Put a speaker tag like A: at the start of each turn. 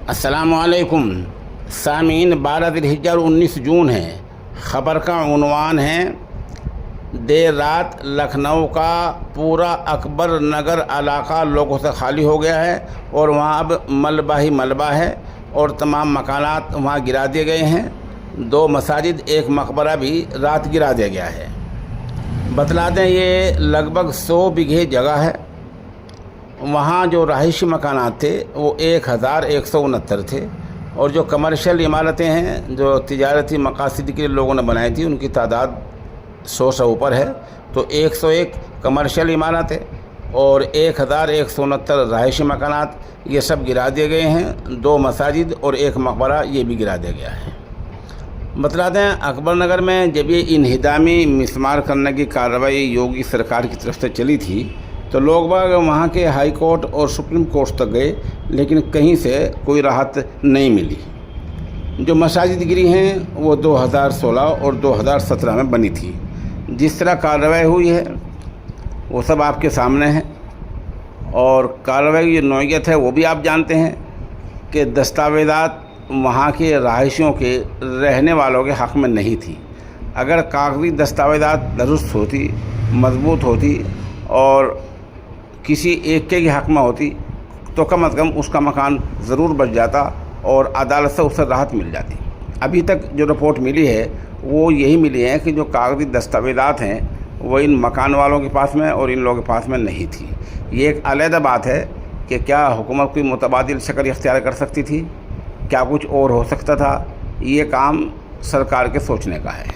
A: अस्सलाम वालेकुम सामीन। 12 ज़िलहिज्जा और 19 जून है। ख़बर का उन्वान है, देर रात लखनऊ का पूरा अकबर नगर इलाका लोगों से खाली हो गया है और वहाँ अब मलबा ही मलबा है और तमाम मकानात वहाँ गिरा दिए गए हैं। 2 मसाजिद, एक मकबरा भी रात गिरा दिया गया है। बतला दें, ये लगभग 100 बीघे जगह है। वहाँ जो रहायशी मकानात थे वो 1169 थे और जो कमर्शियल इमारतें हैं जो तिजारती मकासद के लिए लोगों ने बनाई थी उनकी तादाद 100 से ऊपर है। तो 101 कमर्शियल इमारतें और 1169 रहायशी मकानात ये सब गिरा दिए गए हैं। 2 मसाजिद और एक मकबरा ये भी गिरा दिया गया है। बतला दें, अकबर नगर में जब ये इन्हिदामी मिसमार करने की कार्रवाई योगी सरकार की तरफ से चली थी तो लोग बाग वहाँ के हाई कोर्ट और सुप्रीम कोर्ट तक गए, लेकिन कहीं से कोई राहत नहीं मिली। जो मसाजिद गिरी हैं वो 2016 और 2017 में बनी थी। जिस तरह कार्रवाई हुई है वो सब आपके सामने है और कार्रवाई की जो नौइयत है वो भी आप जानते हैं कि दस्तावेज़ात वहाँ के रहायशियों के रहने वालों के हक़ में नहीं थी। अगर कागज़ी दस्तावेज़ात दुरुस्त होती, मजबूत होती और किसी एक के हक़ में होती तो कम अज़ कम उसका मकान ज़रूर बच जाता और अदालत से उसे राहत मिल जाती। अभी तक जो रिपोर्ट मिली है वो यही मिली है कि जो कागज़ी दस्तावेज़ात हैं वो इन मकान वालों के पास में और इन लोगों के पास में नहीं थी। ये एक अलग बात है कि क्या हुकूमत कोई मुतबादिल शक्ल इख्तियार कर सकती थी, क्या कुछ और हो सकता था। ये काम सरकार के सोचने का है।